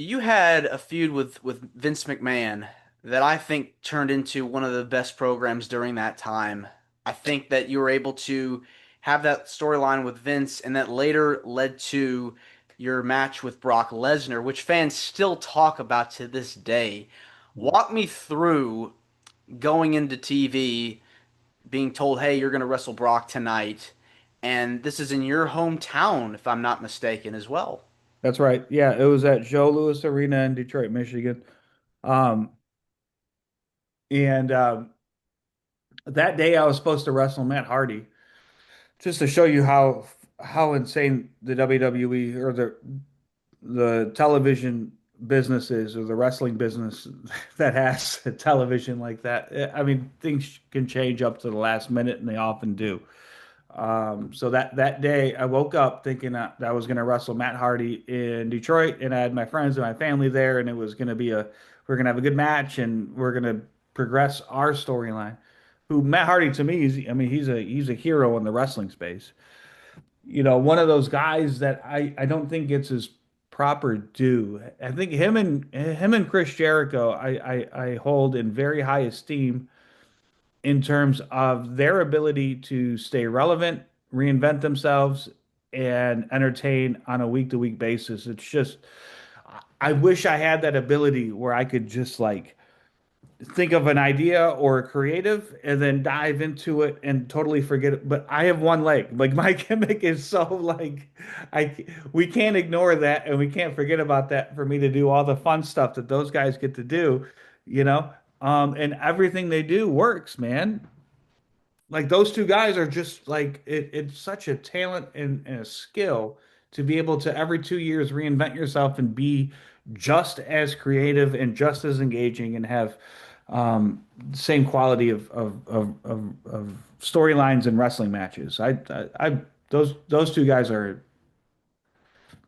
You had a feud with Vince McMahon that I think turned into one of the best programs during that time. I think that you were able to have that storyline with Vince, and that later led to your match with Brock Lesnar, which fans still talk about to this day. Walk me through going into TV, being told, "Hey, you're going to wrestle Brock tonight," and this is in your hometown, if I'm not mistaken, as well. That's right. Yeah, it was at Joe Louis Arena in Detroit, Michigan. Um, and that day I was supposed to wrestle Matt Hardy, just to show you how insane the WWE or the television business is, or the wrestling business that has a television like that. I mean, things can change up to the last minute, and they often do. So that day, I woke up thinking that I was going to wrestle Matt Hardy in Detroit, and I had my friends and my family there, and it was going to be we're going to have a good match, and we're going to progress our storyline. Who Matt Hardy to me is, I mean, he's a hero in the wrestling space. One of those guys that I don't think gets his proper due. I think him and Chris Jericho, I hold in very high esteem in terms of their ability to stay relevant, reinvent themselves, and entertain on a week to week basis. It's just, I wish I had that ability where I could just like think of an idea or a creative and then dive into it and totally forget it. But I have one leg. Like my gimmick is so like we can't ignore that and we can't forget about that for me to do all the fun stuff that those guys get to do, you know? And everything they do works, man. Like those two guys are just like it's such a talent and a skill to be able to every 2 years reinvent yourself and be just as creative and just as engaging and have same quality of storylines and wrestling matches. Those two guys are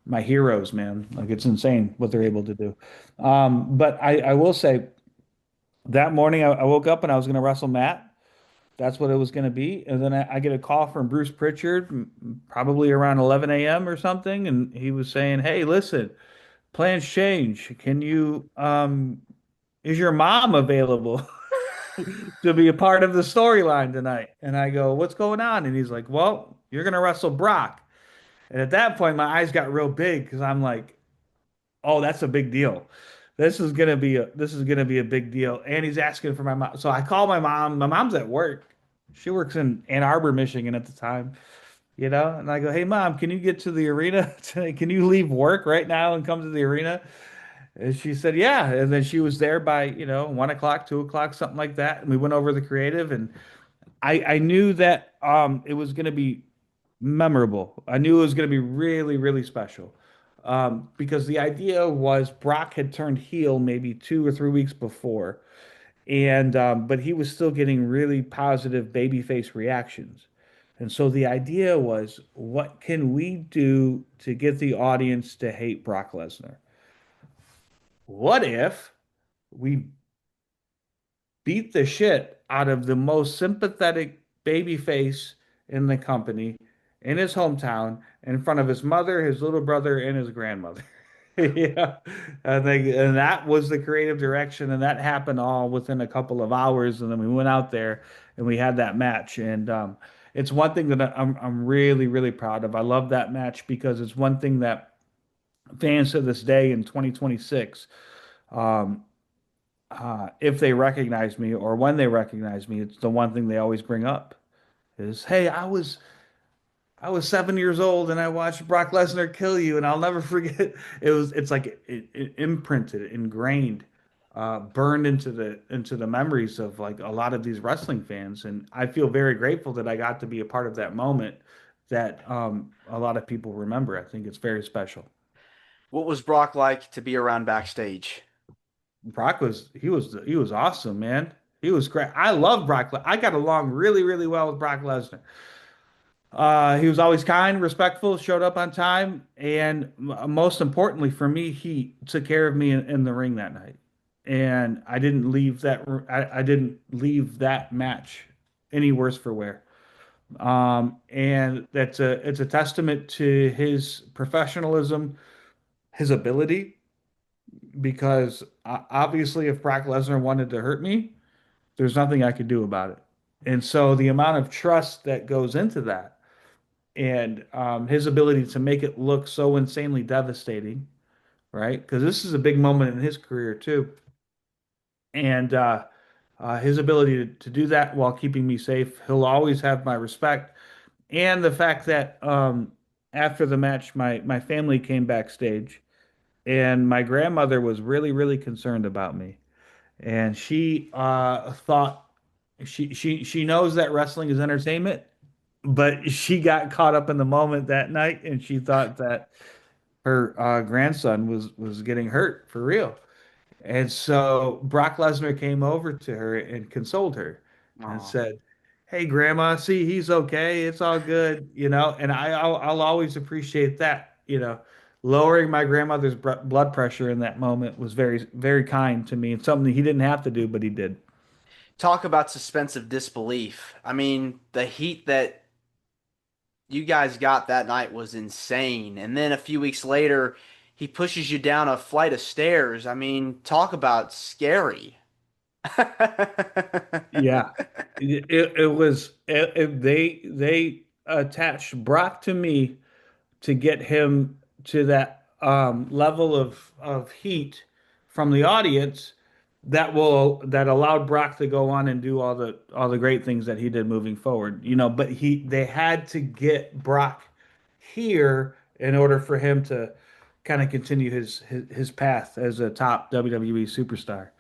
my heroes, man. Like it's insane what they're able to do. But I will say that morning I woke up and I was going to wrestle Matt. That's what it was going to be. And then I get a call from Bruce Pritchard, probably around 11 a.m. or something. And he was saying, "Hey, listen, plans change. Is your mom available to be a part of the storyline tonight?" And I go, "What's going on?" And he's like, "Well, you're going to wrestle Brock." And at that point, my eyes got real big because I'm like, "Oh, that's a big deal. This is gonna be a big deal." And he's asking for my mom. So I call my mom. My mom's at work. She works in Ann Arbor, Michigan at the time, and I go, "Hey mom, can you get to the arena today? Can you leave work right now and come to the arena?" And she said, "Yeah." And then she was there by, 1 o'clock, 2 o'clock, something like that. And we went over the creative, and I knew that it was gonna be memorable. I knew it was going to be really, really special. Because the idea was Brock had turned heel maybe 2 or 3 weeks before, and but he was still getting really positive babyface reactions. And so the idea was, what can we do to get the audience to hate Brock Lesnar? What if we beat the shit out of the most sympathetic babyface in the company in his hometown in front of his mother, his little brother, and his grandmother? Yeah, and that was the creative direction, and that happened all within a couple of hours. And then we went out there and we had that match, and it's one thing that I'm really really proud of. I love that match because it's one thing that fans to this day in 2026, um, if they recognize me or when they recognize me, it's the one thing they always bring up is, "Hey, I was 7 years old and I watched Brock Lesnar kill you, and I'll never forget." It's like it imprinted, ingrained, burned into the memories of like a lot of these wrestling fans, and I feel very grateful that I got to be a part of that moment that a lot of people remember. I think it's very special. What was Brock like to be around backstage? Brock was awesome, man. He was great. I love I got along really, really well with Brock Lesnar. He was always kind, respectful, showed up on time, and most importantly for me, he took care of me in the ring that night. And I didn't leave that match any worse for wear. And it's a testament to his professionalism, his ability, because obviously, if Brock Lesnar wanted to hurt me, there's nothing I could do about it. And so the amount of trust that goes into that and his ability to make it look so insanely devastating, right? Because this is a big moment in his career too. And his ability to do that while keeping me safe, he'll always have my respect. And the fact that after the match, my family came backstage and my grandmother was really, really concerned about me. And she thought she knows that wrestling is entertainment, but she got caught up in the moment that night and she thought that her grandson was getting hurt for real. And so Brock Lesnar came over to her and consoled her and Oh. said, "Hey, Grandma, see, he's okay. It's all good, you know." And I'll always appreciate that, you know. Lowering my grandmother's blood pressure in that moment was very, very kind to me and something he didn't have to do, but he did. Talk about suspense of disbelief. I mean, the heat that you guys got that night was insane. And then a few weeks later, he pushes you down a flight of stairs. I mean, talk about scary. Yeah, it was they attached Brock to me to get him to that level of heat from the audience that allowed Brock to go on and do all the great things that he did moving forward. You know, but they had to get Brock here in order for him to kind of continue his path as a top WWE superstar.